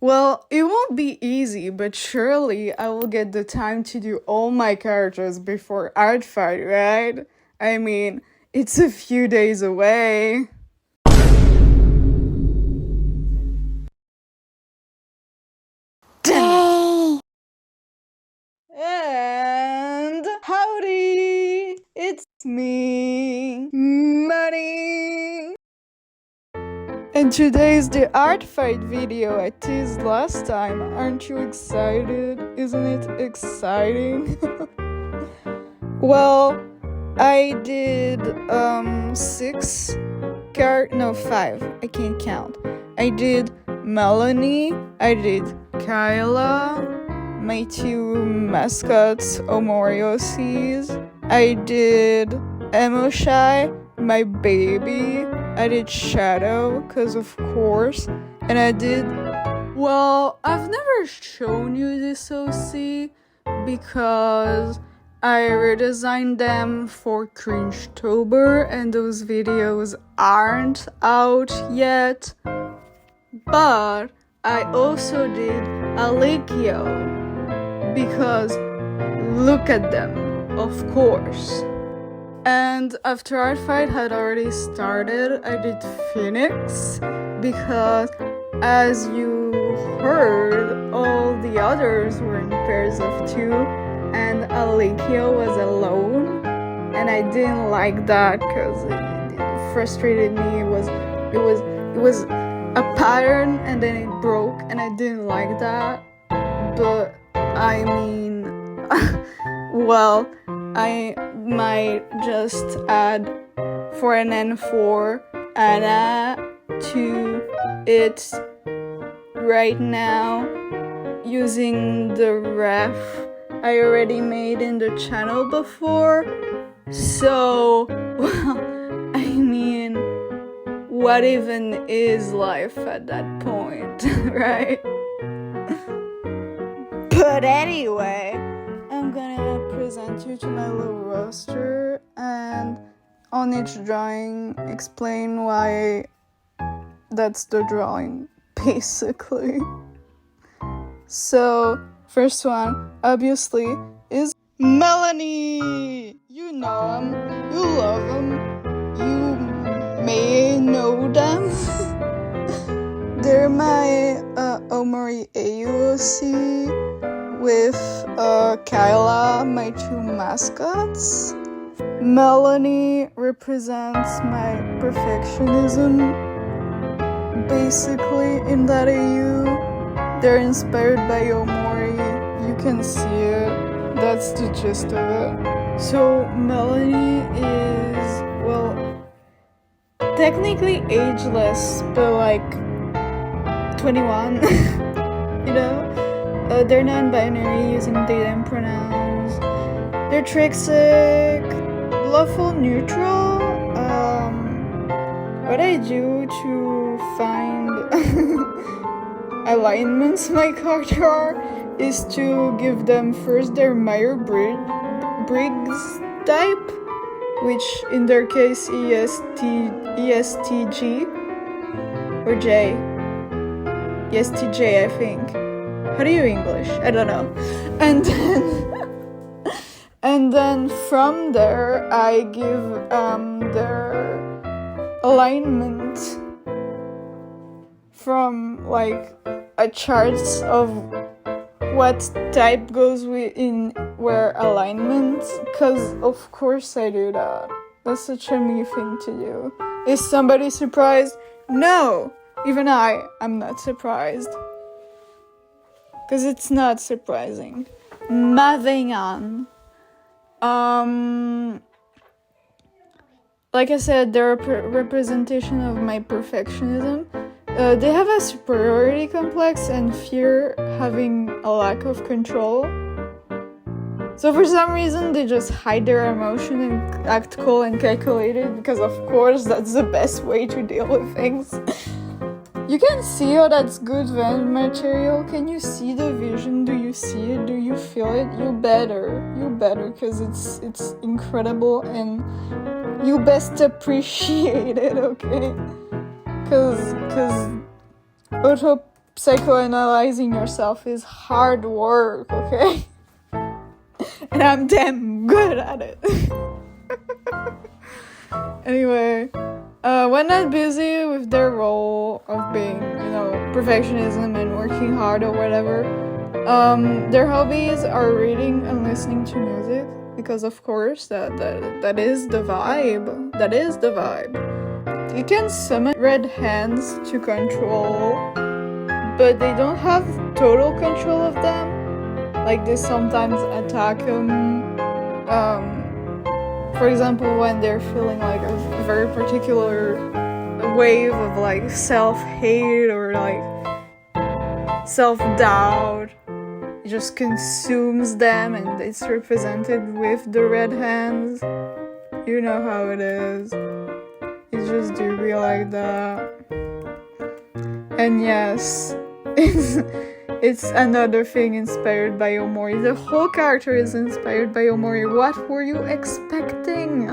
Well, it won't be easy, but surely I will get the time to do all my characters before artfight, right? I mean, it's a few days away. And howdy! It's me, Manny! And today's the art fight video I teased last time. Aren't you excited? Isn't it exciting? Well, I did 5. I can't count. I did Melanie, I did Kayla, my 2 mascots, omoriau's. I did Emoshy, my baby. I did Shadow, cause of course. And I did... Well, I've never shown you this OC because I redesigned them for Cringetober and those videos aren't out yet. But I also did Allicio because look at them, of course. And after artfight had already started, I did Phoenix because, as you heard, all the others were in pairs of 2 and Allicio was alone, and I didn't like that because it frustrated me. It was a pattern and then it broke, and I didn't like that. But I mean, well, I might just add for an N4 Anna to it right now using the ref I already made in the channel before. So, well, I mean, what even is life at that point, right? But anyway, I'm gonna present you to my little roster and on each drawing explain why that's the drawing, basically. So, first one, obviously, is Melanie! You know him, you love him, you may know them. They're my omoriau with Kayla, my 2 mascots. Melanie represents my perfectionism, basically, in that AU. They're inspired by omori, you can see it, that's the gist of it. So Melanie is, well, technically ageless, but like 21, you know? They're non-binary, using they them pronouns. They're trixic, lawful neutral. What I do to find alignments my character are is to give them first their Myers-Briggs type, which in their case ESTG or J. ESTJ, I think. How do you English? I don't know. And then from there I give their alignment from like a chart of what type goes in where alignment, because of course I do that. That's such a me thing to do. Is somebody surprised? No! Even I'm not surprised. Because it's not surprising. Moving on. Like I said, they're a representation of my perfectionism. They have a superiority complex and fear having a lack of control. So for some reason, they just hide their emotion and act cool and calculated because of course that's the best way to deal with things. You can see how that's good Venn material. Can you see the vision? Do you see it? Do you feel it? You better, because it's incredible and you best appreciate it, okay? Because psychoanalyzing yourself is hard work, okay? And I'm damn good at it. Anyway, when not busy with their role of being, perfectionism and working hard or whatever, their hobbies are reading and listening to music, because of course that is the vibe. That is the vibe. You can summon red hands to control, but they don't have total control of them. Like, they sometimes attack them. For example, when they're feeling like a very particular wave of like self-hate or like self-doubt, it just consumes them, and it's represented with the red hands. You know how it is. It just do be like that. And yes, it's another thing inspired by Omori. The whole character is inspired by Omori. What were you expecting?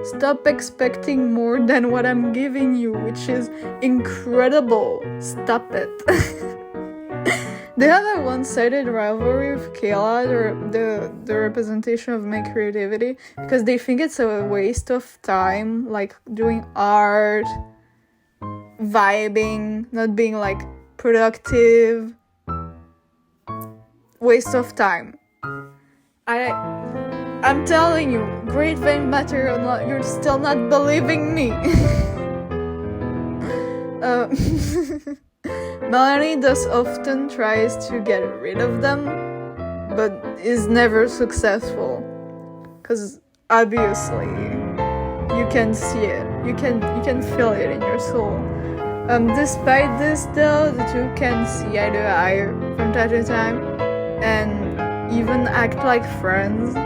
Stop expecting more than what I'm giving you, which is incredible. Stop it. They have a one-sided rivalry with Kayla, the representation of my creativity, because they think it's a waste of time, like doing art, vibing, not being like productive. Waste of time. I'm telling you, great vein material, you're still not believing me. Melanie thus often tries to get rid of them, but is never successful. Because obviously, you can see it. You can feel it in your soul. Despite this though, the two can see eye to eye from time to time, and even act like friends.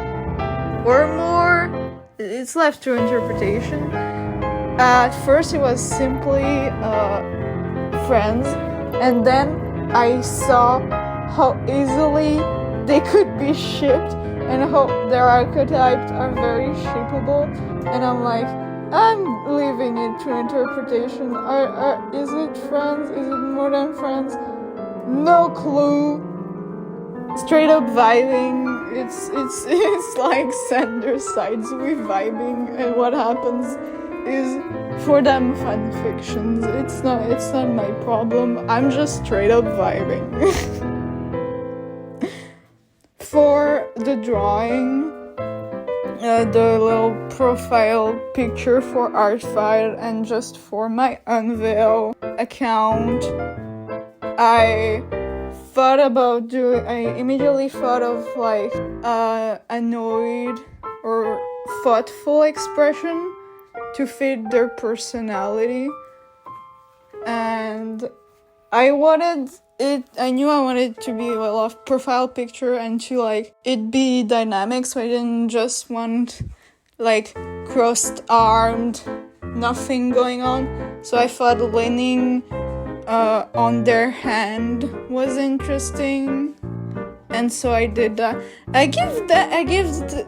Or more, it's left to interpretation. At first it was simply friends, and then I saw how easily they could be shipped and how their archetypes are very shippable, and I'm like, I'm leaving it to interpretation. Is it friends? Is it more than friends? No clue. Straight up vibing. It's like Sandra sides with vibing, and what happens is for them fan fictions. It's not my problem. I'm just straight up vibing. For the drawing, the little profile picture for artfight, and just for my unveil account, I immediately thought of like annoyed or thoughtful expression to fit their personality, and I knew I wanted it to be a profile picture and to like it be dynamic, so I didn't just want like crossed armed, nothing going on. So I thought leaning on their hand was interesting, and so I did that. I give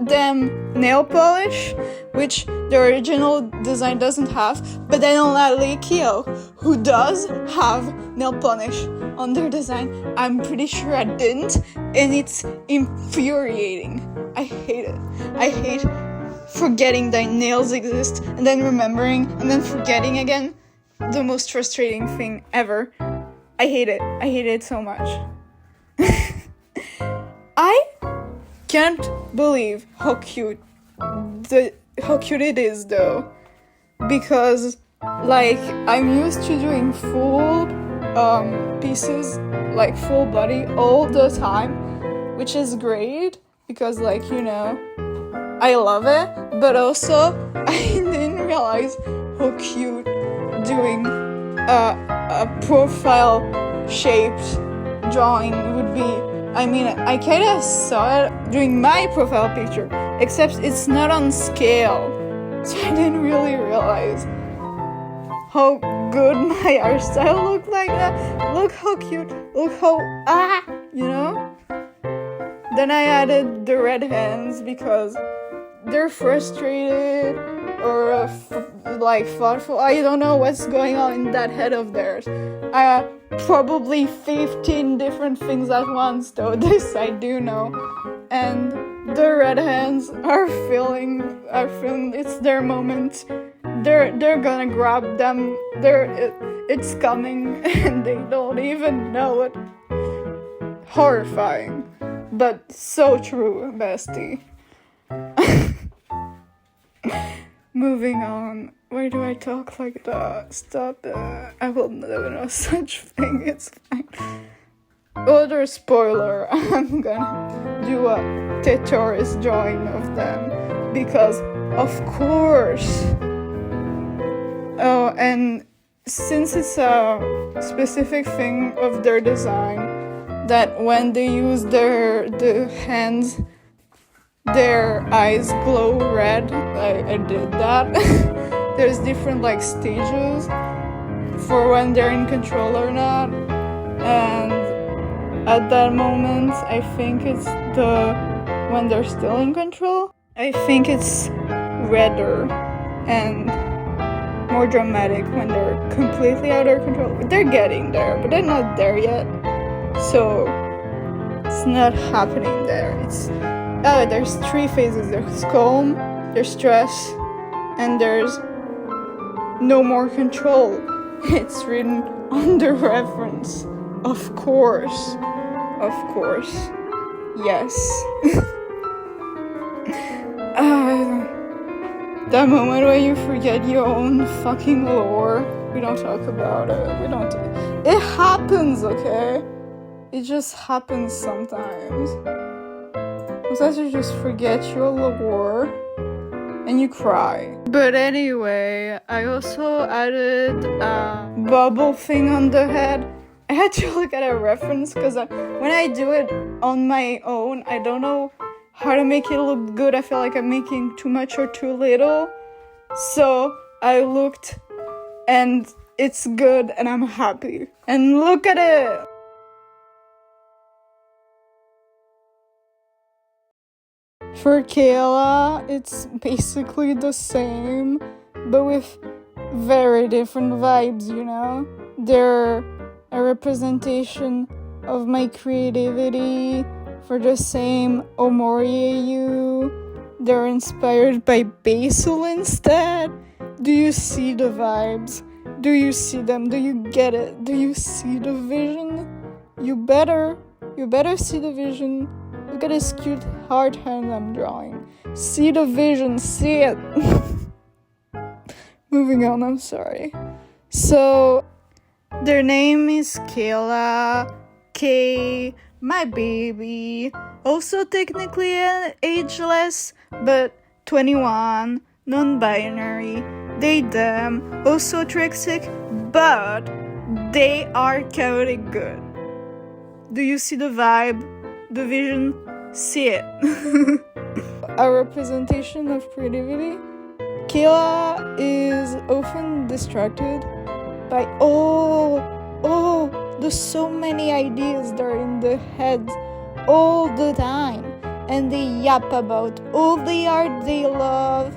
them nail polish, which the original design doesn't have, but then on Allicio, who does have nail polish on their design, I'm pretty sure I didn't, and it's infuriating. I hate it. I hate forgetting that nails exist, and then remembering, and then forgetting again. The most frustrating thing ever. I hate it. I hate it so much. I can't believe how cute it is though, because like I'm used to doing full pieces, like full body all the time, which is great because like I love it, but also I didn't realize how cute doing a profile shaped drawing would be. I mean, I kind of saw it doing my profile picture, except it's not on scale, so I didn't really realize how good my art style looked like that. Look how cute, look how, Then I added the red hands because they're frustrated or thoughtful. I don't know what's going on in that head of theirs. probably 15 different things at once, though this I do know. And the red hands are feeling it's their moment. They're gonna grab them. It's coming and they don't even know it. Horrifying, but so true, bestie. Moving on. Why do I talk like that? Stop it. I will never know such thing. It's fine. Other spoiler. I'm gonna do a Tetris drawing of them because, of course. Oh, and since it's a specific thing of their design, that when they use the hands, their eyes glow red. I did that. There's different like stages for when they're in control or not, and at that moment I think it's when they're still in control, I think it's redder and more dramatic when they're completely out of control. They're getting there, but they're not there yet, so it's not happening there. There's 3 phases. There's calm, there's stress, and there's no more control. It's written on the reference. Of course. Yes. That moment when you forget your own fucking lore. We don't talk about it. It happens, okay? It just happens sometimes. Sometimes you just forget your lore and you cry. But anyway, I also added a bubble thing on the head. I had to look at a reference because when I do it on my own, I don't know how to make it look good. I feel like I'm making too much or too little. So I looked and it's good and I'm happy. And look at it! For Kayla, it's basically the same, but with very different vibes, you know? They're a representation of my creativity for the same omoriau. They're inspired by basil instead. Do you see the vibes? Do you see them? Do you get it? Do you see the vision? You better see the vision. Look at this cute heart hand I'm drawing. See the vision, see it. Moving on, I'm sorry. So, their name is Kayla, Kay, my baby. Also technically ageless, but 21, non-binary, they, them, also trixic, but they are chaotic good. Do you see the vibe? The vision? See it. A representation of creativity. Kayla is often distracted by there's so many ideas that are in their heads all the time, and they yap about all the art they love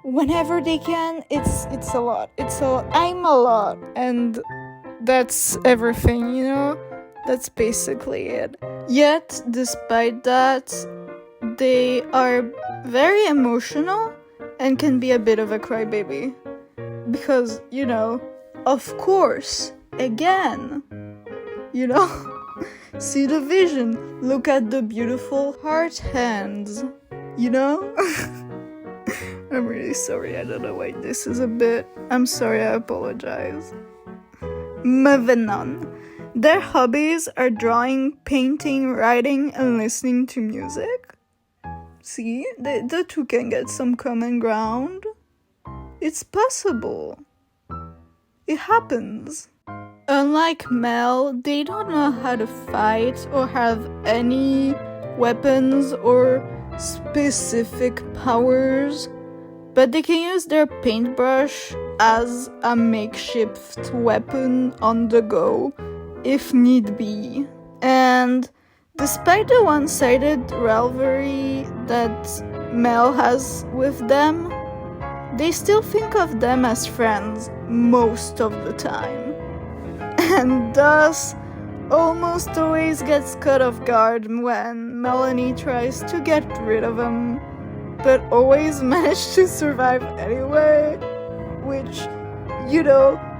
whenever they can. It's a lot. I'm a lot, and that's everything, you know? That's basically it. Yet, despite that, they are very emotional and can be a bit of a crybaby. Because, you know, of course, again, you know, see the vision, look at the beautiful heart hands, you know? I'm really sorry, I don't know why this is a bit. I'm sorry, I apologize. Moving on. Their hobbies are drawing, painting, writing, and listening to music. See, the two can get some common ground. It's possible. It happens. Unlike Mel, they don't know how to fight or have any weapons or specific powers, but they can use their paintbrush as a makeshift weapon on the go, if need be. And despite the one-sided rivalry that Mel has with them, they still think of them as friends most of the time. and thus almost always gets caught off guard when Melanie tries to get rid of him, but always manage to survive anyway, which,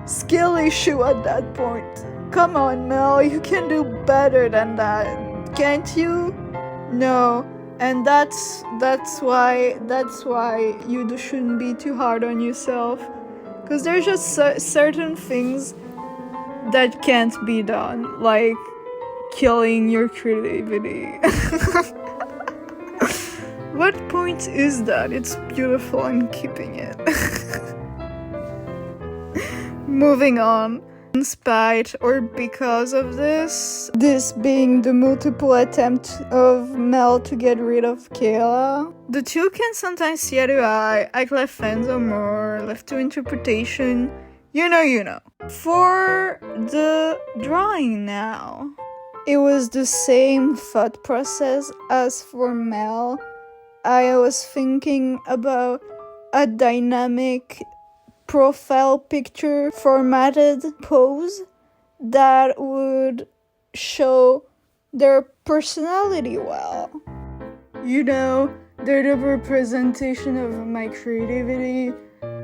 skill issue at that point. Come on, Mel, you can do better than that, can't you? No, and that's why you shouldn't be too hard on yourself, because there's just certain things that can't be done, like killing your creativity. What point is that? It's beautiful, I'm keeping it. Moving on. In spite or because of this being the multiple attempt of Mel to get rid of Kayla, the two can sometimes see eye to eye, act like friends or more, left to interpretation. You know. For the drawing now, it was the same thought process as for Mel. I was thinking about a dynamic profile picture formatted pose that would show their personality well. They're the representation of my creativity.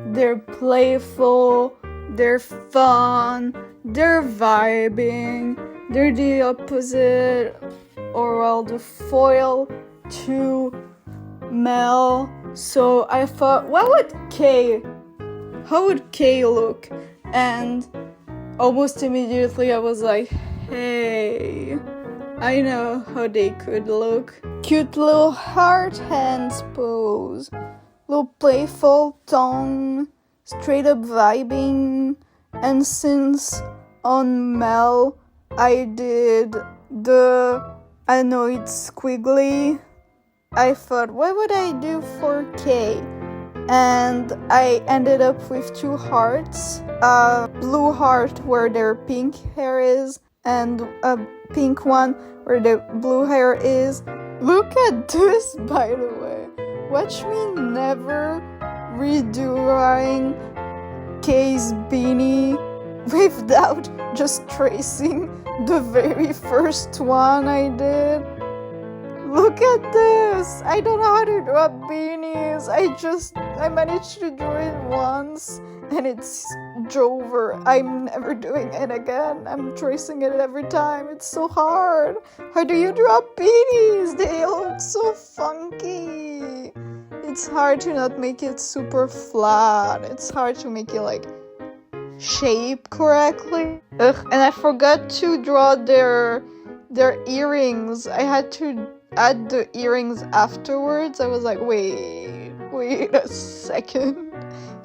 They're playful, they're fun, they're vibing, they're the opposite, or well, the foil to Mel. So I thought, how would Kay look? And almost immediately I was like, hey, I know how they could look. Cute little heart hands pose, little playful tongue, straight up vibing. And since on Mel I did I know it's squiggly, I thought, what would I do for Kay? And I ended up with two hearts, a blue heart where their pink hair is, and a pink one where the blue hair is. Look at this, by the way. Watch me never redoing Kay's beanie without just tracing the very first one I did. Look at this! I don't know how to draw beanies. I managed to do it once and it's over. I'm never doing it again. I'm tracing it every time. It's so hard. How do you draw beanies? They look so funky. It's hard to not make it super flat. It's hard to make it shape correctly. And I forgot to draw their earrings. I had to add the earrings afterwards. I was like, wait a second.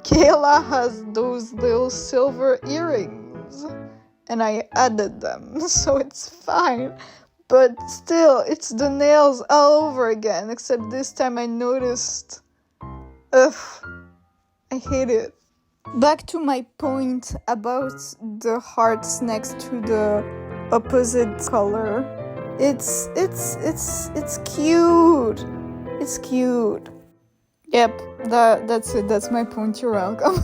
Kayla has those little silver earrings and I added them, so it's fine. But still, it's the nails all over again, except this time I noticed. I hate it. Back to my point about the hearts next to the opposite color. It's cute. It's cute. Yep, that's it. That's my point. You're welcome.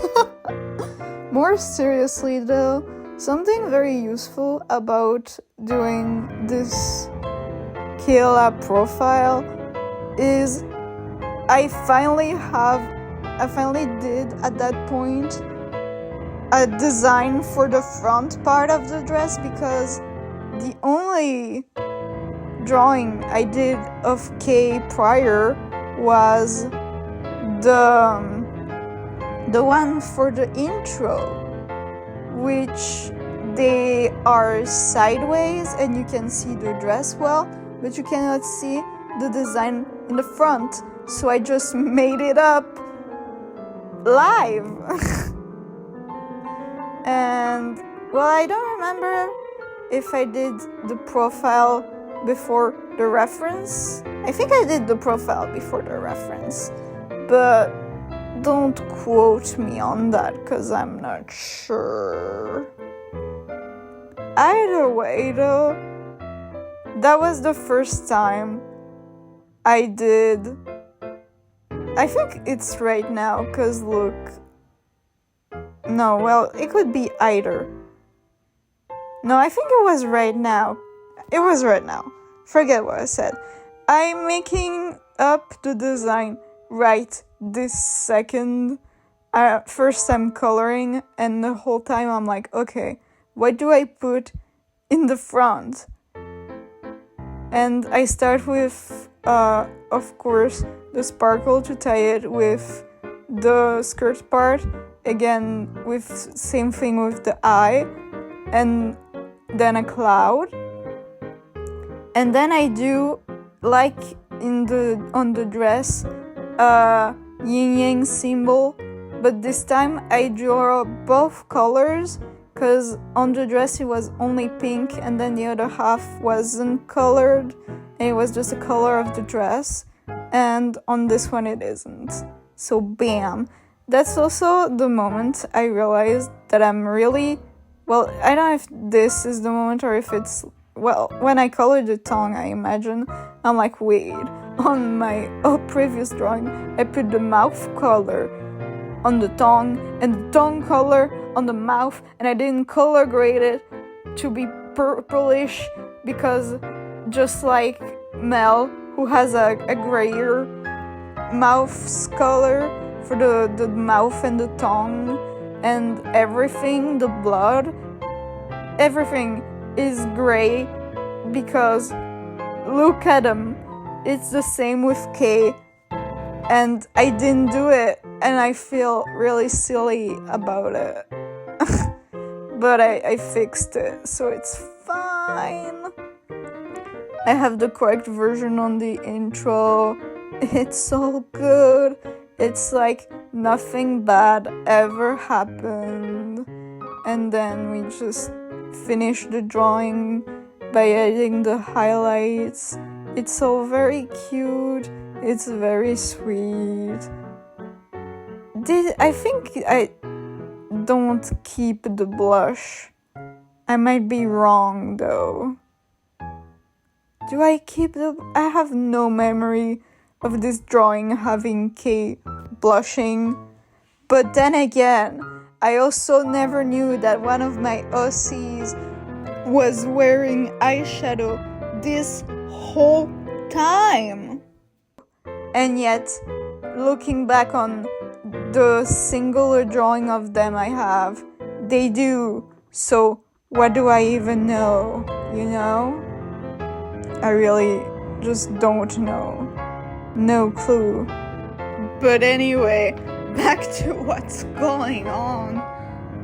More seriously though, something very useful about doing this Kayla profile is I finally did at that point a design for the front part of the dress, because the only drawing I did of Kay prior was the one for the intro, which they are sideways and you can see the dress well, but you cannot see the design in the front. So I just made it up live. And well, I don't remember if I did the profile before the reference. I think I did the profile before the reference, but don't quote me on that because I'm not sure. Either way though, that was the first time I did. I think it's right now, because look. No, well, it could be either. No, I think it was right now. It was right now. Forget what I said. I'm making up the design right this second. First I'm coloring, and the whole time I'm like, okay, what do I put in the front? And I start with, of course, the sparkle to tie it with the skirt part. Again, with same thing with the eye, and then a cloud. And then I do, like on the dress, yin-yang symbol, but this time I draw both colors, because on the dress it was only pink and then the other half wasn't colored, and it was just the color of the dress, and on this one it isn't. So bam. That's also the moment I realized that I'm really, well, I don't know if this is the moment or if it's, well, when I colored the tongue, I imagine, I'm like, wait, on my previous drawing, I put the mouth color on the tongue and the tongue color on the mouth, and I didn't color grade it to be purplish, because just like Mel, who has a grayer mouth color for the mouth and the tongue and everything, the blood, everything is gray, because look at them, it's the same with Kay, and I didn't do it, and I feel really silly about it. But I fixed it, so it's fine. I have the correct version on the intro. It's so good. It's like nothing bad ever happened. And then we just finish the drawing by adding the highlights. It's so very cute. It's very sweet. I think I don't keep the blush. I might be wrong though. Do I keep I have no memory of this drawing having Kay blushing. But then again, I also never knew that one of my OCs was wearing eyeshadow this whole time. And yet, looking back on the singular drawing of them I have, they do. So what do I even know, you know? I really just don't know. No clue. But anyway, back to what's going on.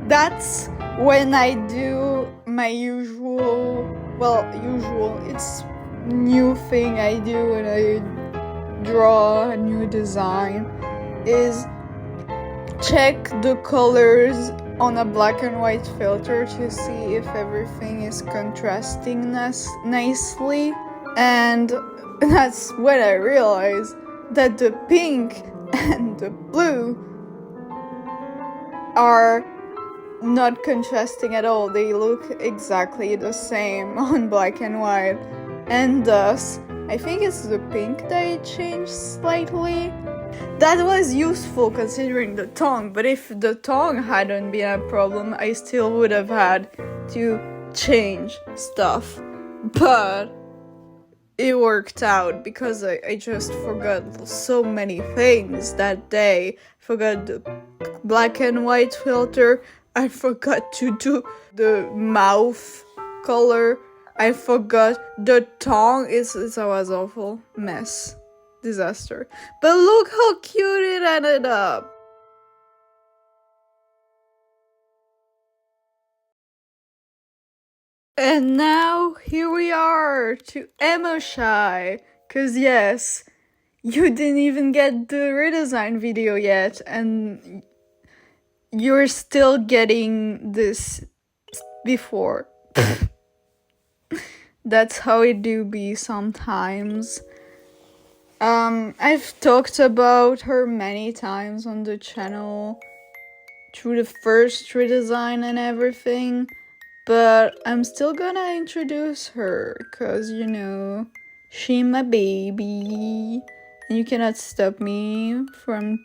That's when I do my usual, it's new thing I do when I draw a new design, is check the colors on a black and white filter to see if everything is contrasting nicely. And that's when I realized that the pink and the blue are not contrasting at all. They look exactly the same on black and white, and thus I think it's the pink that I changed slightly. That was useful considering the tongue, but if the tongue hadn't been a problem, I still would have had to change stuff. But it worked out because I just forgot so many things that day. Forgot the black and white filter. I forgot to do the mouth color. I forgot the tongue. It was awful. Mess. Disaster. But look how cute it ended up. And now here we are to Emoshy. Cause yes, you didn't even get the redesign video yet, and you're still getting this before. That's how it do be sometimes. I've talked about her many times on the channel through the first redesign and everything, but I'm still gonna introduce her, cause you know, she my baby, and you cannot stop me from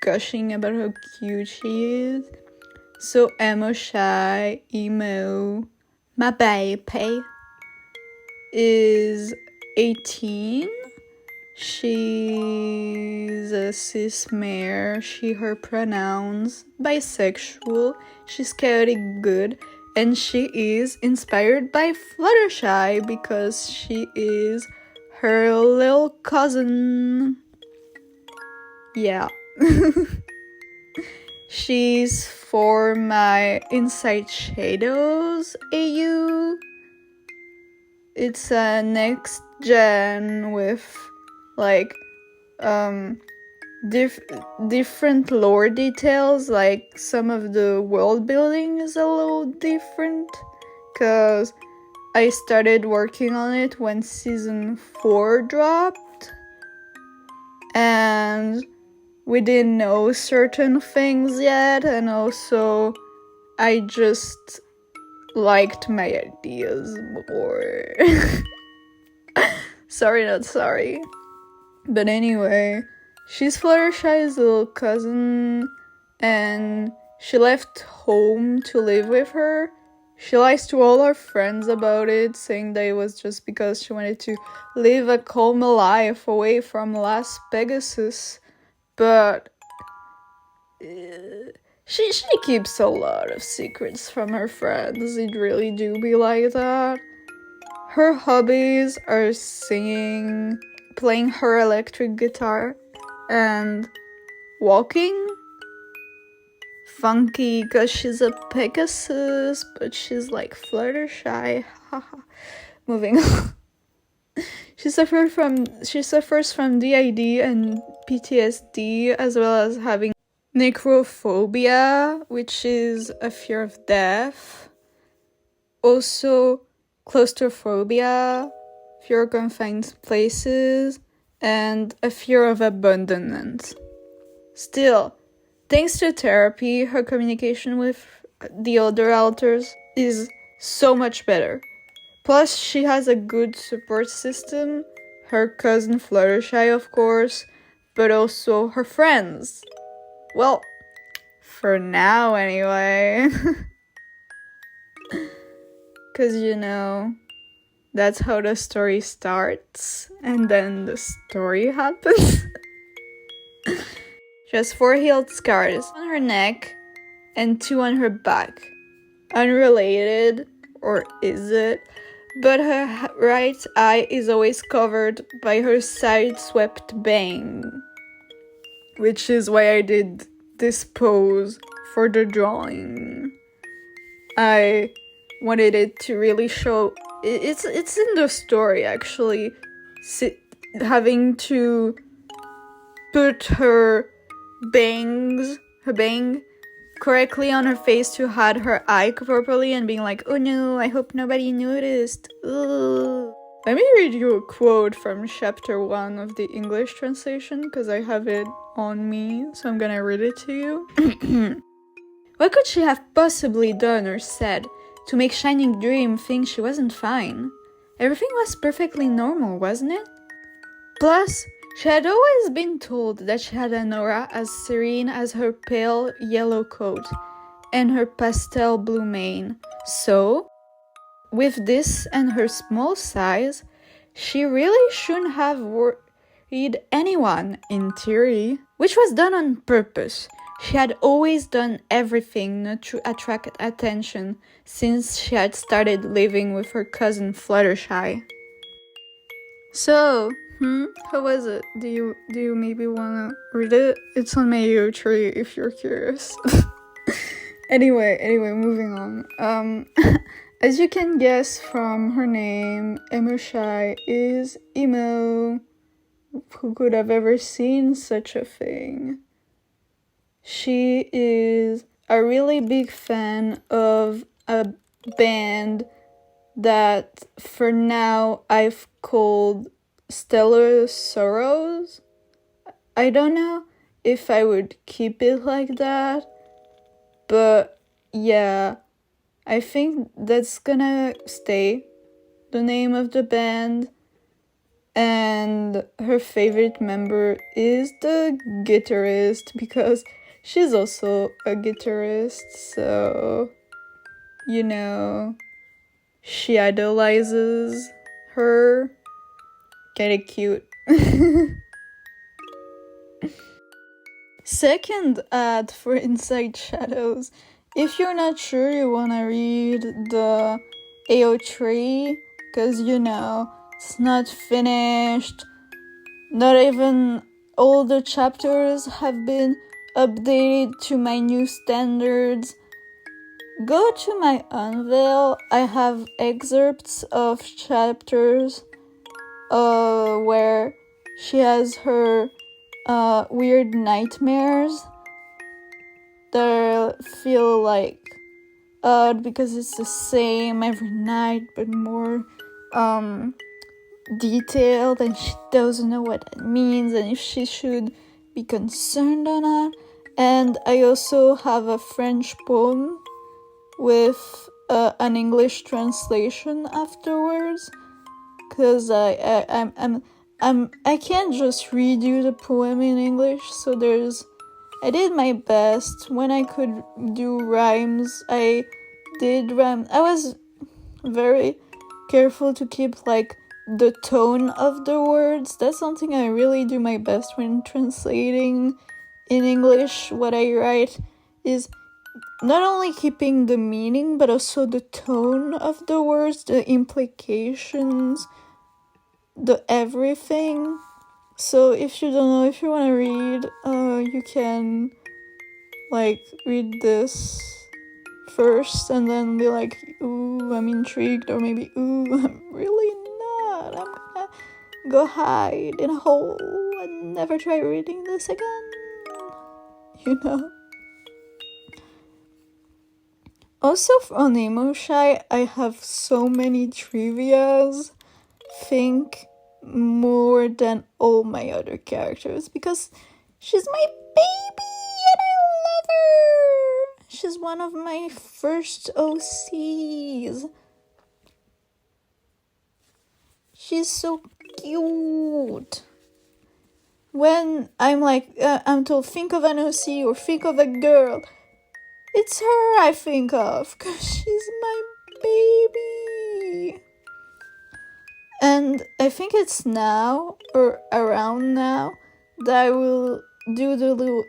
gushing about how cute she is. So Emoshy, emo, My baby is 18. She's a cis mare. She, her pronouns, bisexual. She's chaotic good. And she is inspired by Fluttershy because she is her little cousin. Yeah. She's for my Inside Shadows AU. It's a next gen with like different lore details. Like some of the world building is a little different because I started working on it when season 4 dropped and we didn't know certain things yet, and also I just liked my ideas more. Sorry, not sorry. But anyway, she's Fluttershy's little cousin, and she left home to live with her. She lies to all her friends about it, saying that it was just because she wanted to live a calm life away from Las Pegasus. But she keeps a lot of secrets from her friends. It really do be like that. Her hobbies are singing, playing her electric guitar, and walking. Funky, cause she's a Pegasus, but she's like Fluttershy. Haha. Moving on. She suffers from DID and PTSD, as well as having necrophobia, which is a fear of death. Also, claustrophobia, fear of confined places, and a fear of abandonment. Still, thanks to therapy, her communication with the other alters is so much better. Plus, she has a good support system, her cousin Fluttershy, of course, but also her friends. Well, for now anyway. Because, you know, that's how the story starts, and then the story happens. She has 4 healed scars on her neck and 2 on her back. Unrelated, or is it? But her right eye is always covered by her side-swept bang. Which is why I did this pose for the drawing. I wanted it to really show... It's in the story, actually. Having to put her bang correctly on her face to hide her eye properly and being like, oh no, I hope nobody noticed. Ugh. Let me read you a quote from chapter 1 of the English translation, because I have it on me, so I'm gonna read it to you. What could she have possibly done or said to make Shining Dream think she wasn't fine? Everything was perfectly normal, wasn't it? Plus, she had always been told that she had an aura as serene as her pale yellow coat and her pastel blue mane. So, with this and her small size, she really shouldn't have worried anyone, in theory. Which was done on purpose. She had always done everything not to attract attention since she had started living with her cousin Fluttershy. So, how was it? Do you maybe wanna read it? It's on my tree if you're curious. Anyway, moving on. As you can guess from her name, Emoshy is emo. Who could have ever seen such a thing? She is a really big fan of a band that for now I've called Stellar Sorrows. I don't know if I would keep it like that, but yeah, I think that's gonna stay the name of the band. And her favorite member is the guitarist, because she's also a guitarist, so, you know, she idolizes her. Kinda cute. Second ad for Inside Shadows. If you're not sure you wanna read the AO3, cause it's not finished, not even all the chapters have been updated to my new standards, go to my Unveil. I have excerpts of chapters where she has her weird nightmares that feel like odd because it's the same every night but more detailed, and she doesn't know what that means and if she should be concerned or not. And I also have a French poem with an English translation afterwards, because I can't just read you the poem in English, so I did my best. When I could do rhymes, I did rhyme. I was very careful to keep like the tone of the words. That's something I really do my best when translating in English. What I write is not only keeping the meaning, but also the tone of the words, the implications, the everything. So if you don't know, if you want to read, you can like read this first and then be like, ooh, I'm intrigued, or maybe, ooh, I'm really not. I'm gonna go hide in a hole and never try reading this again. Also on Emoshy, I have so many trivias. Think more than all my other characters, because she's my baby and I love her. She's one of my first OCs. She's so cute. When I'm like, I'm told, think of an OC or think of a girl, it's her I think of, because she's my baby. And I think it's now, or around now, that I will do the little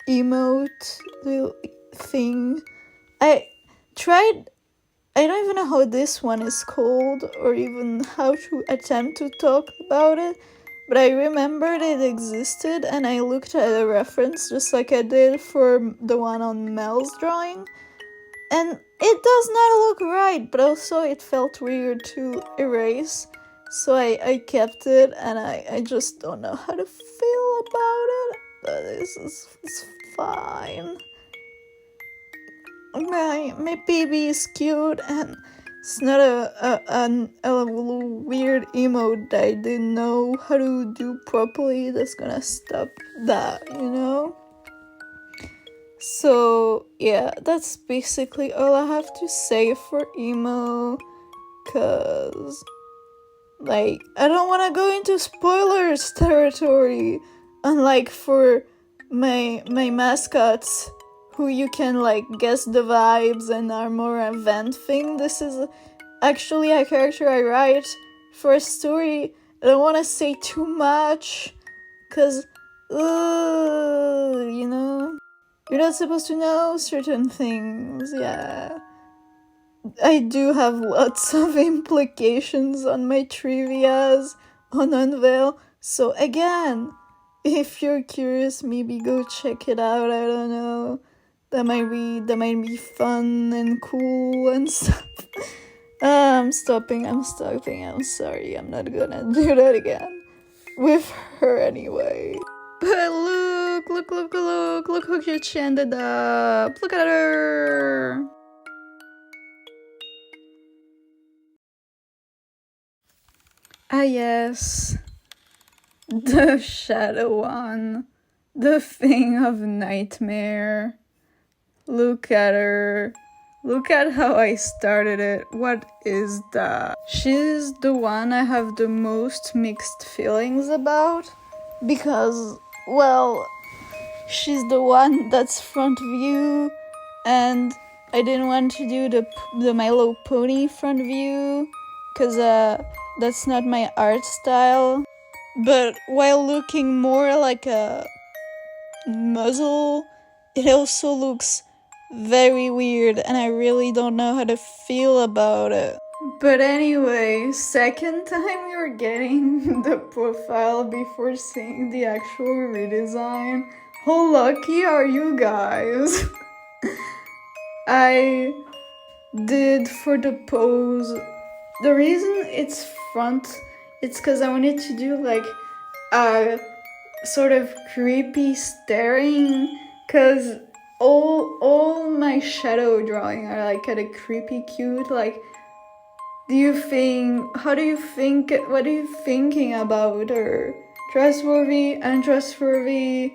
emote, little thing. I don't even know how this one is called, or even how to attempt to talk about it, but I remembered it existed, and I looked at a reference, just like I did for the one on Mel's drawing, and it does not look right, but also it felt weird to erase. So I kept it, and I just don't know how to feel about it, but it's fine. My baby is cute, and it's not a weird emote that I didn't know how to do properly that's gonna stop that, So yeah, that's basically all I have to say for emo, cause like, I don't want to go into spoilers territory, unlike for my mascots, who you can like guess the vibes and are more event thing. This is actually a character I write for a story. I don't want to say too much, cause, you're not supposed to know certain things, yeah. I do have lots of implications on my trivias on Unveil, so again, if you're curious, maybe go check it out. I don't know. That might be fun and cool and stuff. I'm stopping. I'm sorry. I'm not gonna do that again with her anyway. But look who you ended up. Look at her. Ah yes, the shadow one, the thing of nightmare. Look at her. Look at how I started it. What is that? She's the one I have the most mixed feelings about, because, well, she's the one that's front view, and I didn't want to do the My Little Pony front view because that's not my art style. But while looking more like a muzzle, it also looks very weird and I really don't know how to feel about it. But anyway, second time you're getting the profile before seeing the actual redesign. How lucky are you guys? I did for the pose. The reason it's front, it's because I wanted to do like a sort of creepy staring, because all my shadow drawing are like kind of creepy cute. Like, what are you thinking about her? Trustworthy, untrustworthy?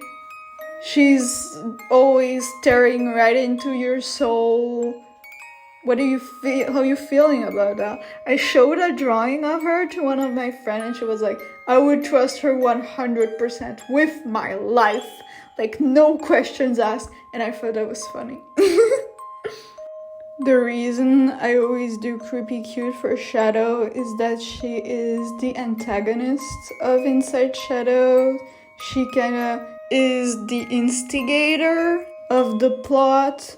She's always staring right into your soul. What do you feel? How are you feeling about that? I showed a drawing of her to one of my friends and she was like, I would trust her 100% with my life. Like, no questions asked. And I thought that was funny. The reason I always do creepy cute for Shadow is that she is the antagonist of Inside Shadow. She kinda is the instigator of the plot.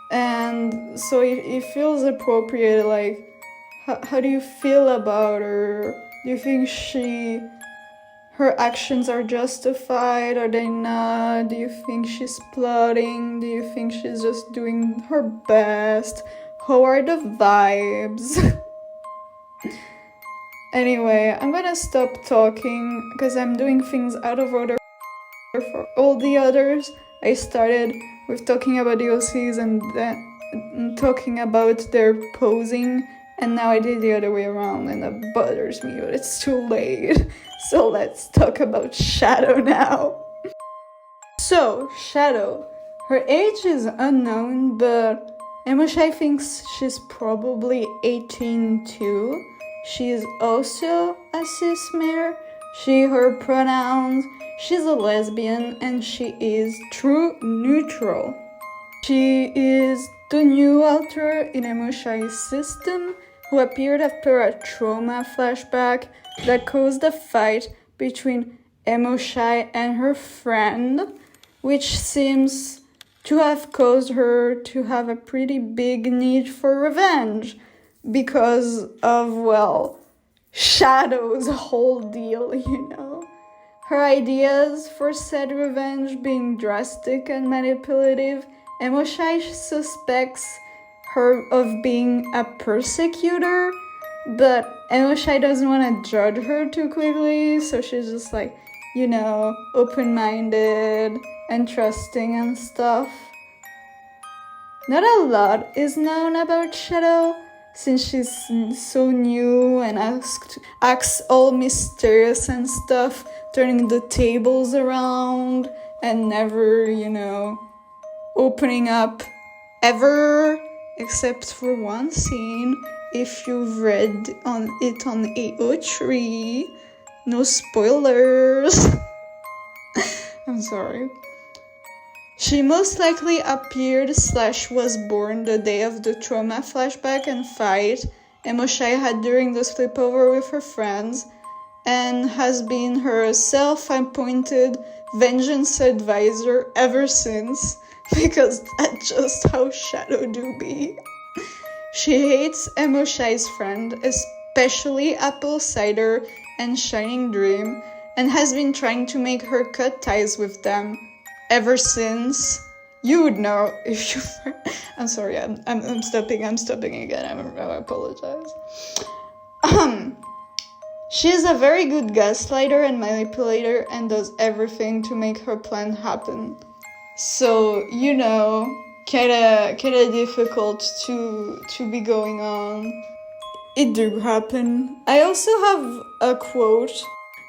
And so it feels appropriate. Like, how do you feel about her? Do you think her actions are justified? Are they not? Do you think she's plotting? Do you think she's just doing her best? How are the vibes? Anyway, I'm gonna stop talking because I'm doing things out of order for all the others. I started with talking about the OCs and then talking about their posing, and now I did the other way around, and that bothers me, but it's too late. So let's talk about Shadow now. So, Shadow. Her age is unknown, but Emoshy thinks she's probably 18 too. She is also a cis-mare. She, her pronouns. She's a lesbian and she is true neutral. She is the new alter in Emoshy's system who appeared after a trauma flashback that caused a fight between Emoshy and her friend, which seems to have caused her to have a pretty big need for revenge because of, well, Shadow's whole deal, you know? Her ideas for said revenge being drastic and manipulative, Emoshy suspects her of being a persecutor, but Emoshy doesn't want to judge her too quickly, so she's just like, you know, open-minded and trusting and stuff. Not a lot is known about Shadow, since she's so new and acts all mysterious and stuff, turning the tables around and never, you know, opening up ever, except for one scene. If you've read on AO3, no spoilers. I'm sorry. She most likely appeared / was born the day of the trauma flashback and fight Emoshy had during the sleepover with her friends, and has been her self-appointed vengeance advisor ever since, because that's just how Shadow do be. She hates Emoshy's friend, especially Apple Cider and Shining Dream, and has been trying to make her cut ties with them ever since. You would know if you were... I'm sorry, I'm stopping again, I apologize. She is a very good gaslighter and manipulator and does everything to make her plan happen. So, you know, kinda difficult to be going on. It do happen. I also have a quote.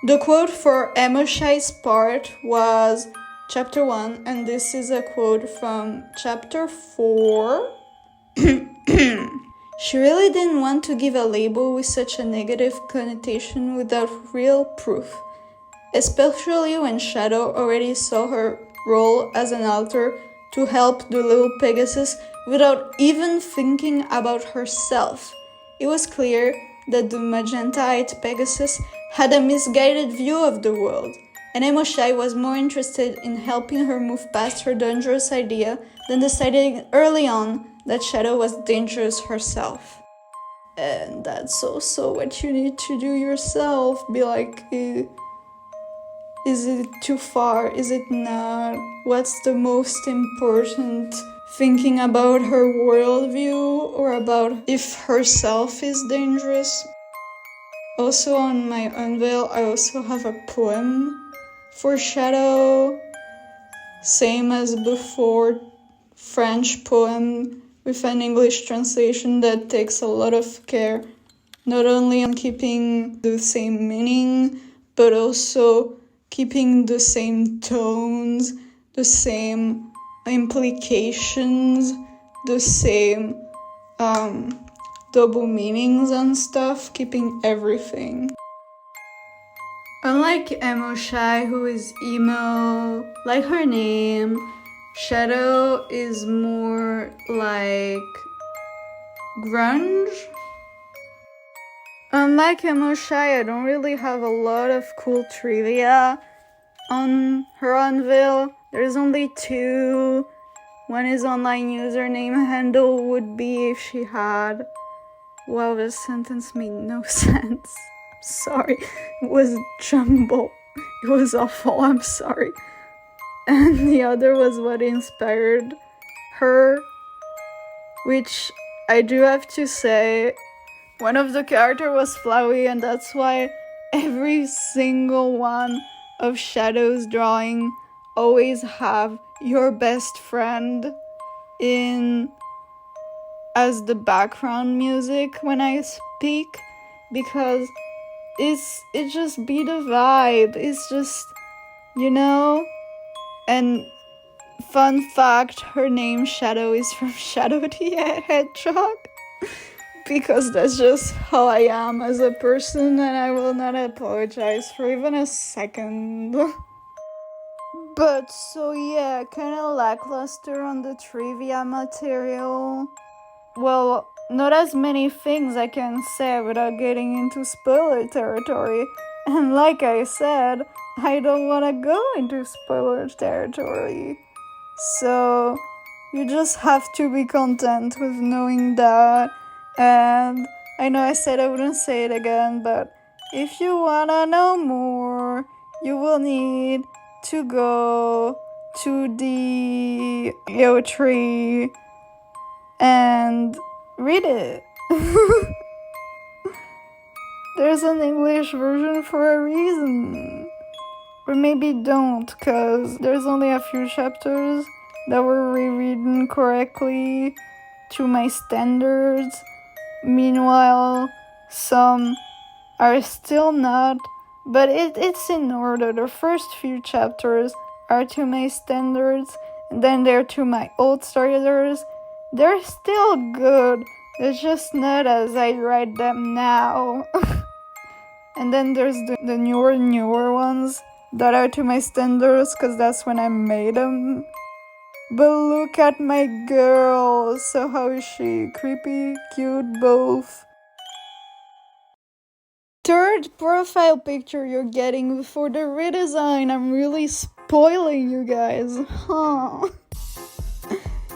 The quote for Emoshy's part was Chapter 1, and this is a quote from Chapter 4. She really didn't want to give a label with such a negative connotation without real proof, especially when Shadow already saw her role as an alter to help the little Pegasus without even thinking about herself. It was clear that the magenta-eyed Pegasus had a misguided view of the world, and Emoshy was more interested in helping her move past her dangerous idea than deciding early on that Shadow was dangerous herself. And that's also what you need to do yourself. Be like, is it too far? Is it not? What's the most important? Thinking about her worldview or about if herself is dangerous? Also on my unveil, I also have a poem for Shadow. Same as before, French poem with an English translation that takes a lot of care, not only on keeping the same meaning, but also keeping the same tones, the same implications, the same double meanings and stuff, keeping everything. Unlike Emoshy, who is emo, like her name, Shadow is more like grunge. Unlike Emoshy, I don't really have a lot of cool trivia on her unveil. There's only 2. One is online username handle would be if she had. Wow, this sentence made no sense. I'm sorry. It was jumble. It was awful. I'm sorry. And the other was what inspired her, which I do have to say, one of the characters was Flowey, and that's why every single one of Shadow's drawing always have your best friend in as the background music when I speak, because it just be the vibe. It's just, you know. And fun fact, her name Shadow is from Shadow the Hedgehog, because that's just how I am as a person, and I will not apologize for even a second. But so yeah, kinda lackluster on the trivia material. Well, not as many things I can say without getting into spoiler territory. And like I said, I don't want to go into spoiler territory. So you just have to be content with knowing that. And I know I said I wouldn't say it again, but if you want to know more, you will need to go to the Yo tree and read it. There's an English version for a reason. Or maybe don't, because there's only a few chapters that were rewritten correctly to my standards. Meanwhile, some are still not, but it's in order. The first few chapters are to my standards, and then they're to my old standards. They're still good, it's just not as I write them now. And then there's the newer ones that are to my standards, because that's when I made them. But look at my girl. So how is she? Creepy, cute, both. Third profile picture you're getting before the redesign. I'm really spoiling you guys. Huh.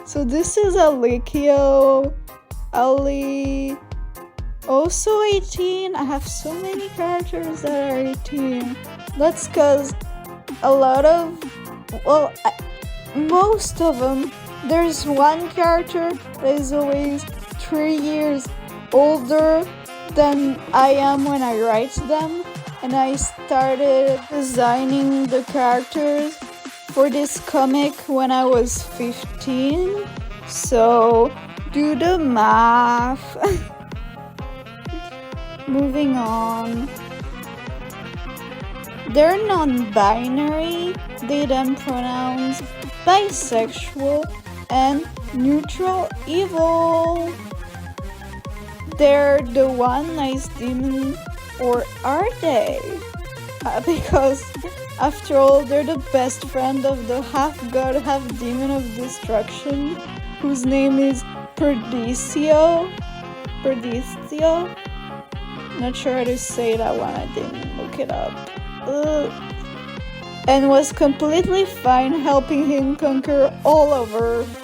So this is Allicio. Ali. Also 18. I have so many characters that are 18. That's because a lot of, well, most of them, there's one character that is always 3 years older than I am when I write them, and I started designing the characters for this comic when I was 15, so do the math. Moving on. They're non-binary, they them pronouns bisexual and neutral evil. They're the one nice demon, or are they? because after all, they're the best friend of the half-god, half-demon of destruction, whose name is Perdicio. Not sure how to say that one, I didn't look it up. And was completely fine helping him conquer all of Earth.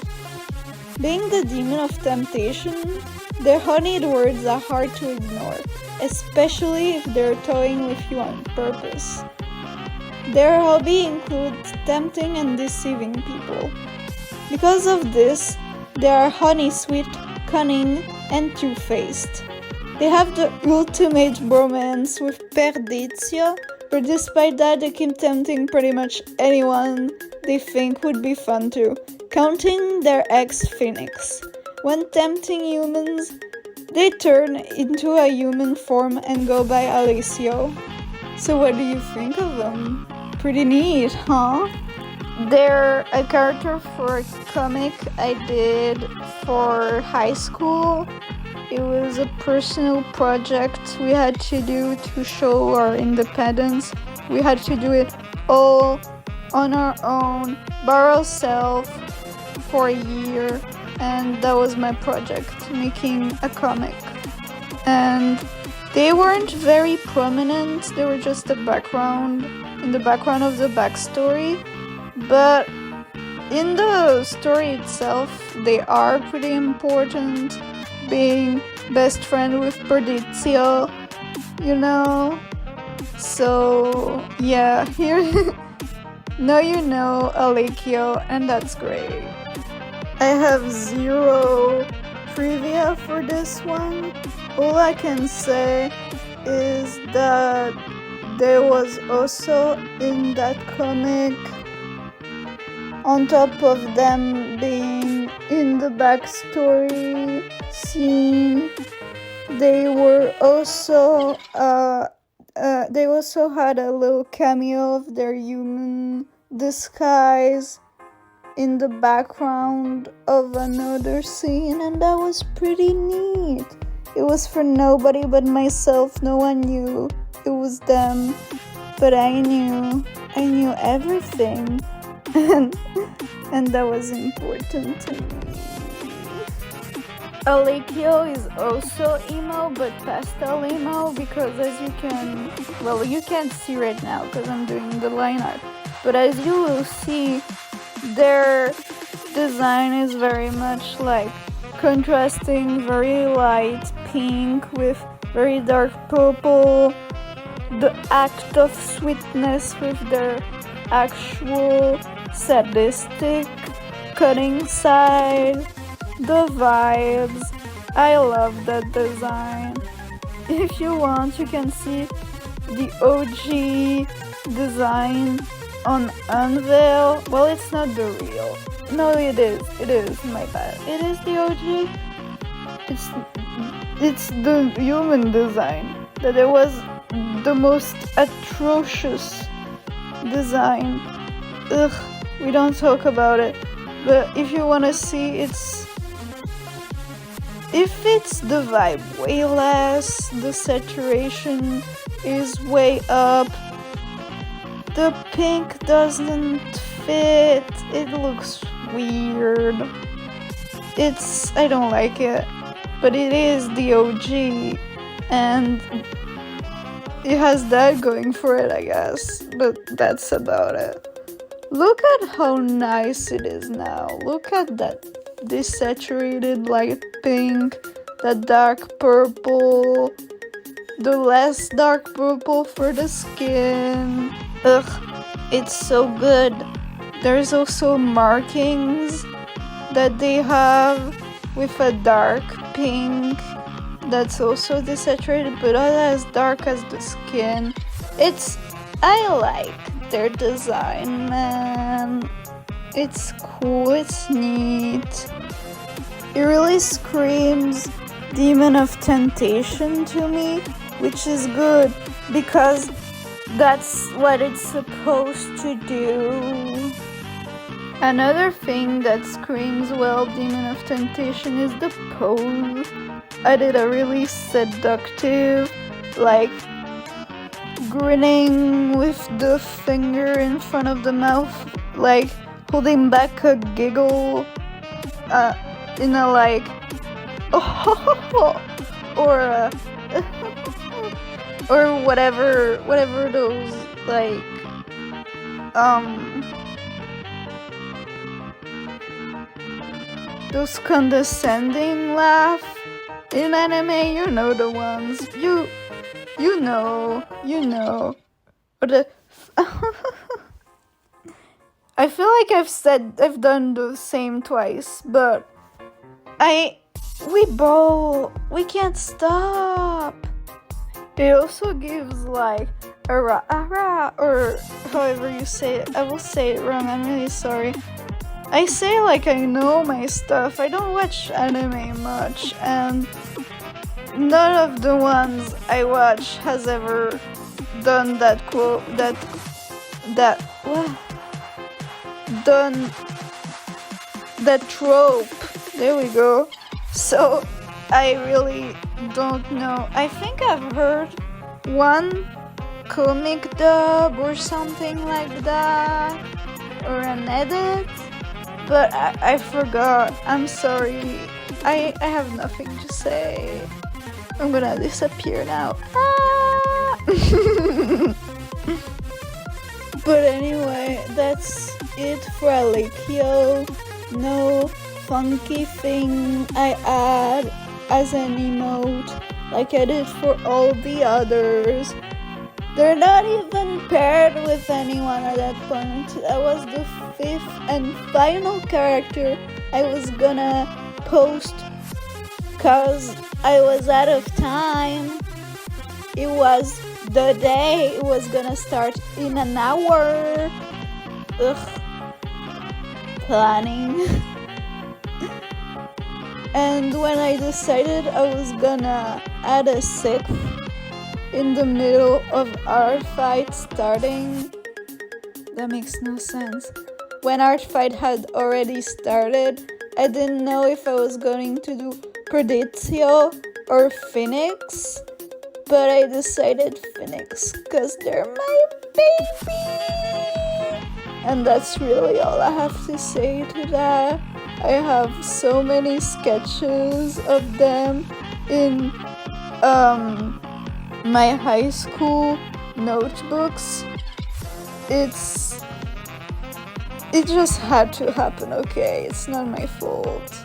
Being the demon of temptation, their honeyed words are hard to ignore, especially if they're toying with you on purpose. Their hobby includes tempting and deceiving people. Because of this, they are honey sweet, cunning, and two-faced. They have the ultimate bromance with Perdicio, but despite that, they keep tempting pretty much anyone they think would be fun to, counting their ex Phoenix. When tempting humans, they turn into a human form and go by Allicio. So what do you think of them? Pretty neat, huh? They're a character for a comic I did for high school. It was a personal project we had to do to show our independence. We had to do it all on our own, by ourselves, for a year. And that was my project, making a comic. And they weren't very prominent, they were just in the background of the backstory. But in the story itself, they are pretty important, being best friend with Perdicio, you know? So, yeah, here, now you know Allicio, and that's great. I have 0 trivia for this one. All I can say is that there was also in that comic, on top of them being in the backstory scene, they also had a little cameo of their human disguise in the background of another scene, and that was pretty neat. It was for nobody but myself. No one knew it was them, but I knew everything. And that was important to me. Allicio is also emo, but pastel emo, because as you can't see right now because I'm doing the line art, but as you will see, their design is very much like contrasting very light pink with very dark purple, the act of sweetness with their actual sadistic cutting side, the vibes. I love that design. If you want, you can see the OG design on Unveil. Well, it's not the real. No, it is, my bad. It is the OG. It's the human design. That it was the most atrocious design. Ugh, we don't talk about it. But if you wanna see, if it's the vibe way less, the saturation is way up, the pink doesn't fit, it looks weird. I don't like it, but it is the OG, and it has that going for it, I guess, but that's about it. Look at how nice it is now. Look at that desaturated light pink, that dark purple, the less dark purple for the skin. Ugh, it's so good. There's also markings that they have with a dark pink that's also desaturated, but not as dark as the skin. I like their design, man. It's cool, it's neat. It really screams Demon of Temptation to me, which is good because that's what it's supposed to do. Another thing that screams Demon of Temptation is the pose. I did a really seductive, like grinning with the finger in front of the mouth, like holding back a giggle in a like or or whatever those like those condescending laugh in anime, you know the ones. You know. Or the I feel like I've done the same twice, but we can't stop. It also gives like a rah, or however you say it. I will say it wrong, I'm really sorry. I say like I know my stuff. I don't watch anime much, and none of the ones I watch has ever done that quote, done that trope. There we go. So I really don't know. I think I've heard one comic dub or something like that, or an edit, but I forgot. I'm sorry. I have nothing to say. I'm gonna disappear now. But anyway, that's it for Allicio. No funky thing I add as an emote like I did for all the others. They're not even paired with anyone at that point. That was the 5th and final character I was gonna post cause I was out of time. It was the day. It was gonna start in an hour. Ugh. Planning. And when I decided I was gonna add a 6th in the middle of artfight starting, that makes no sense. When artfight had already started, I didn't know if I was going to do Predizio or Phoenix, but I decided Phoenix because they're my baby. And that's really all I have to say to that. I have so many sketches of them in my high school notebooks. It just had to happen, okay? It's not my fault.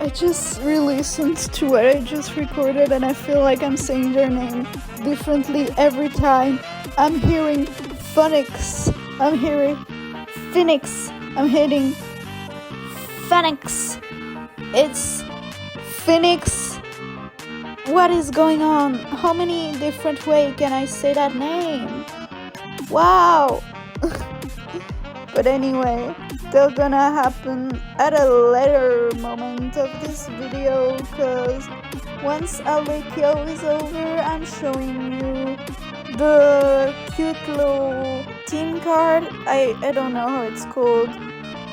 I just re-listened to what I just recorded and I feel like I'm saying their name differently every time. I'm hearing Phoenix. I'm hearing Phoenix. I'm hitting Phoenix. It's Phoenix. What is going on? How many different ways can I say that name? Wow. But anyway, they're gonna happen at a later moment of this video, because once Allicio is over, I'm showing you the cute little team card. I don't know how it's called,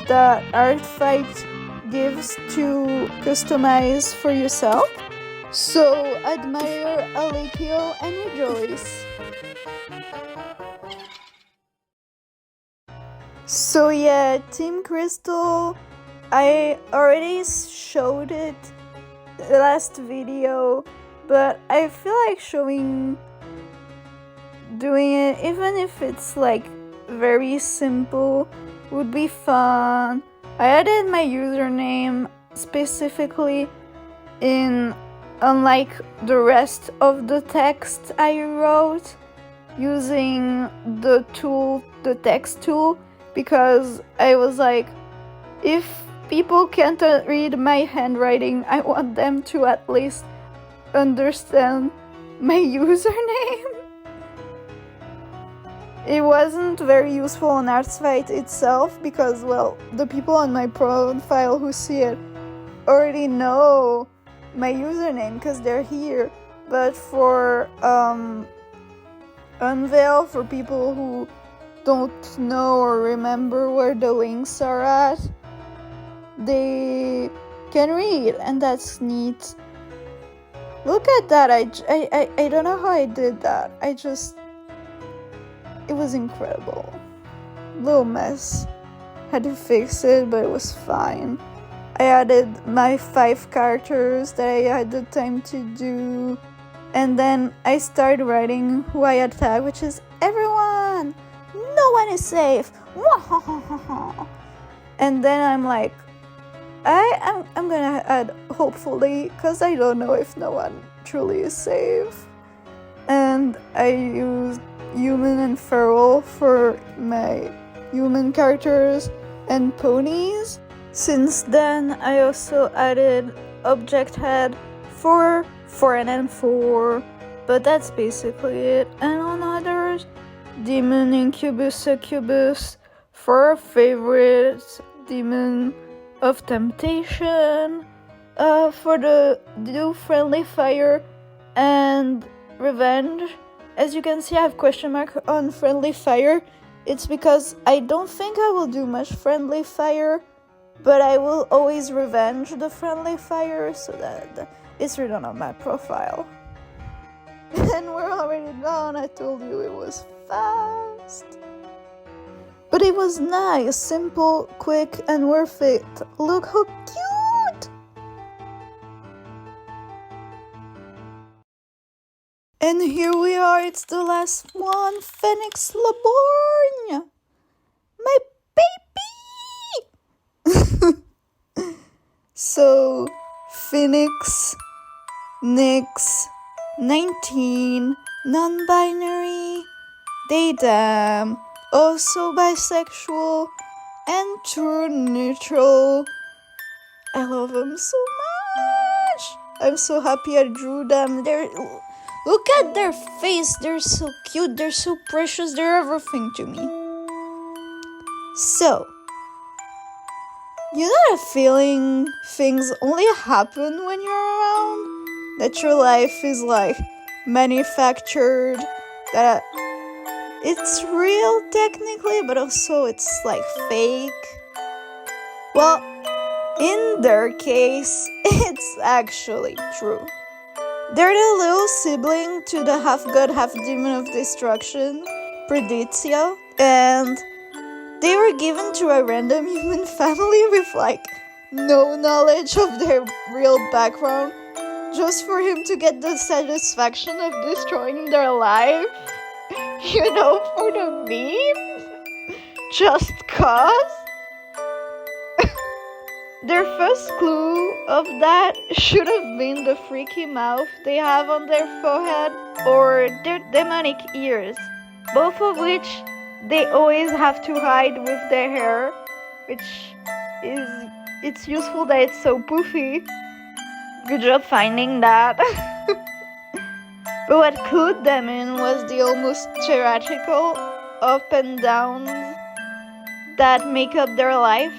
that artfight gives to customize for yourself. So admire Allicio and rejoice. So yeah, teamcrystal, I already showed it the last video, but I feel like doing it, even if it's like very simple, would be fun. I added my username specifically unlike the rest of the text I wrote, using the text tool, because I was like, if people can't read my handwriting, I want them to at least understand my username. It wasn't very useful on artfight itself because, well, the people on my profile who see it already know my username because they're here. But for Unveil, for people who don't know or remember where the links are at, they can read, and that's neat. Look at that. I don't know how I did that. I just It was incredible. Little mess. Had to fix it, but it was fine. I added my 5 characters that I had the time to do. And then I started writing who I attack, which is everyone! No one is safe! And then I'm like, I'm gonna add hopefully, because I don't know if no one truly is safe. And I used human and feral for my human characters and ponies. Since then, I also added object head for 4N and 4, but that's basically it. And on others, demon, incubus, succubus for our favorites, demon of temptation, for the do friendly fire and revenge. As you can see, I have question mark on friendly fire. It's because I don't think I will do much friendly fire, but I will always revenge the friendly fire, so that it's written on my profile. And we're already done. I told you it was fast. But it was nice, simple, quick, and worth it. Look how cute! And here we are, it's the last one, Phoenix Laborn! My baby! So, Phoenix, Nyx, 19, non-binary, daydam, also bisexual, and true neutral. I love them so much! I'm so happy I drew them. Look at their face, they're so cute, they're so precious, they're everything to me. So, you know that feeling things only happen when you're around? That your life is like manufactured, that it's real technically, but also it's like fake. Well, in their case, it's actually true. They're the little sibling to the half-god, half-demon of destruction, Predizio, and they were given to a random human family with like no knowledge of their real background, just for him to get the satisfaction of destroying their life. You know, for the meme? Just cause? Their first clue of that should have been the freaky mouth they have on their forehead or their demonic ears, both of which they always have to hide with their hair, which is, it's useful that it's so poofy. Good job finding that. But what clued them in was the almost theatrical up and downs that make up their life,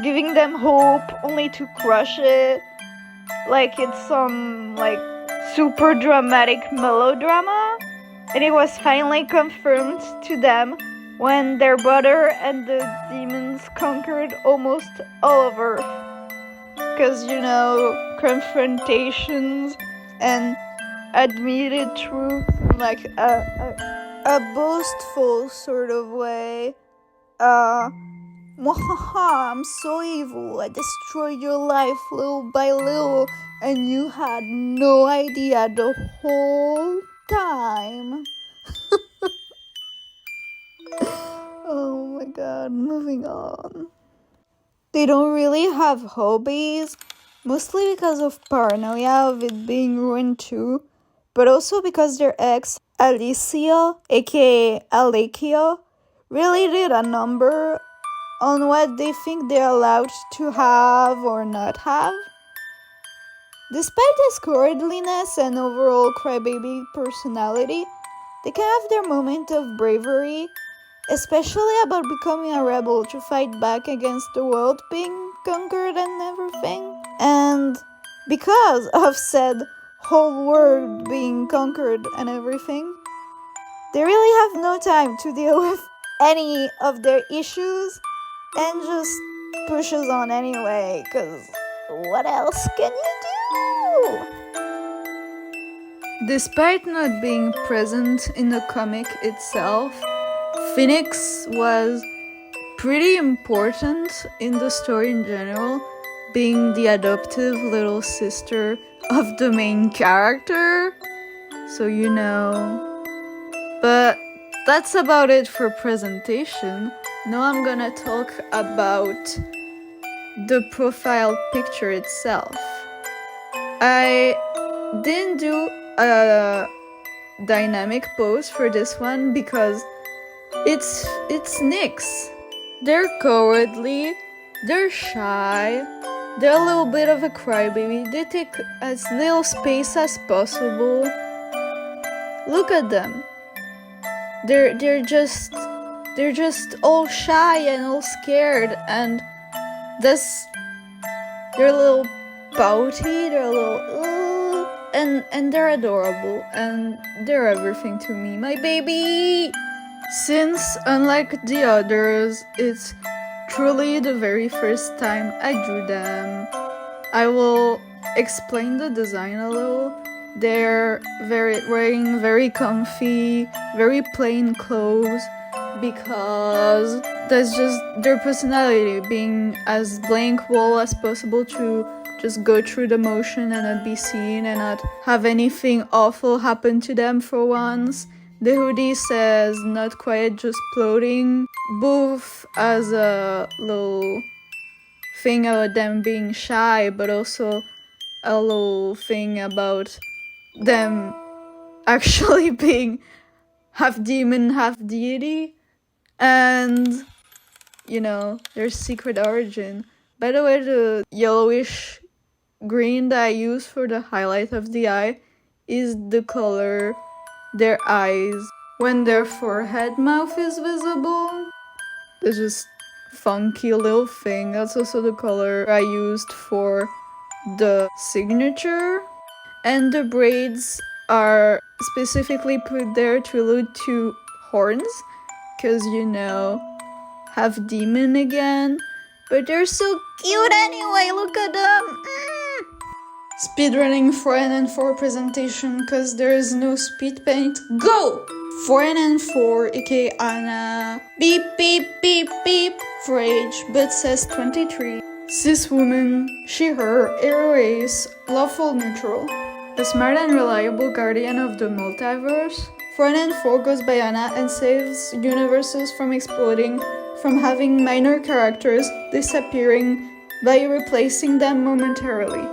giving them hope only to crush it, like it's some like super dramatic melodrama. And it was finally confirmed to them when their brother and the demons conquered almost all of Earth. Because, you know, confrontations and admitted truth in like a boastful sort of way. I'm so evil, I destroyed your life little by little, and you had no idea the whole time. Oh my god, moving on. They don't really have hobbies, mostly because of paranoia of it being ruined too, but also because their ex, Allicio, aka Allicio, really did a number on what they think they're allowed to have or not have. Despite his cowardliness and overall crybaby personality, they can have their moment of bravery, especially about becoming a rebel to fight back against the world being conquered and everything. And because of said whole world being conquered and everything, they really have no time to deal with any of their issues and just pushes on anyway, cause what else can you do? Despite not being present in the comic itself, Phoenix was pretty important in the story in general, being the adoptive little sister of the main character, so you know. But that's about it for presentation. Now I'm gonna talk about the profile picture itself. I didn't do a dynamic pose for this one because it's Nyx. They're cowardly, they're shy, they're a little bit of a crybaby, they take as little space as possible. Look at them. They're just all shy and all scared, and they're a little pouty, they're a little and they're adorable, and they're everything to me, my baby! Since, unlike the others, it's truly the very first time I drew them, I will explain the design a little. They're wearing very comfy, very plain clothes, because that's just their personality, being as blank wall as possible to just go through the motion and not be seen and not have anything awful happen to them for once. The hoodie says not quiet, just floating, both as a little thing about them being shy, but also a little thing about them actually being half demon, half deity, and you know, their secret origin. By the way, the yellowish green that I use for the highlight of the eye is the color their eyes when their forehead mouth is visible. There's just funky little thing. That's also the color I used for the signature. And the braids are specifically put there to allude to horns, because you know, half demon again. But they're so cute anyway, look at them! Speedrunning 4N4 presentation, because there is no speed paint. Go! 4N4, aka Anna. Beep, beep, beep, beep. For age, but says 23. Cis woman, she, her, hero ace, lawful neutral. A smart and reliable guardian of the multiverse. 4N4 goes by Anna and saves universes from exploding, from having minor characters disappearing by replacing them momentarily.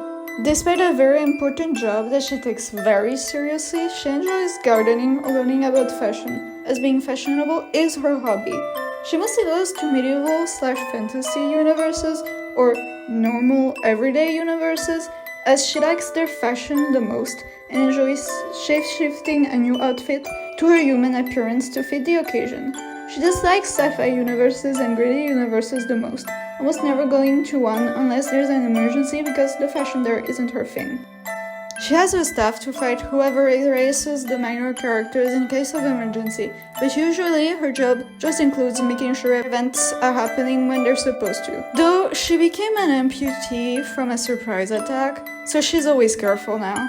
Despite a very important job that she takes very seriously, she enjoys gardening or learning about fashion, as being fashionable is her hobby. She mostly goes to medieval/fantasy universes or normal everyday universes, as she likes their fashion the most and enjoys shape-shifting a new outfit to her human appearance to fit the occasion. She dislikes sci-fi universes and gritty universes the most, almost never going to one unless there's an emergency because the fashion there isn't her thing. She has her staff to fight whoever erases the minor characters in case of emergency, but usually her job just includes making sure events are happening when they're supposed to. Though she became an amputee from a surprise attack, so she's always careful now.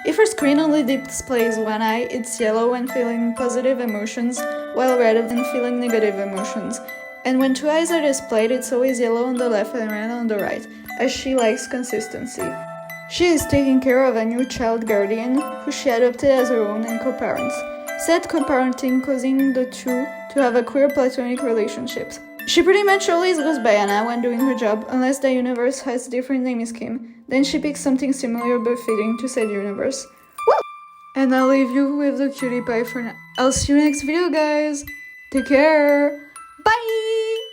If her screen only displays one eye, it's yellow when feeling positive emotions, while red when feeling negative emotions. And when two eyes are displayed, it's always yellow on the left and red on the right, as she likes consistency. She is taking care of a new child guardian, who she adopted as her own and co-parents. Said co-parenting causing the two to have a queer platonic relationships. She pretty much always goes by Anna when doing her job, unless the universe has a different naming scheme. Then she picks something similar but fitting to said universe. Woo! And I'll leave you with the cutie pie for now. I'll see you next video, guys! Take care! Bye!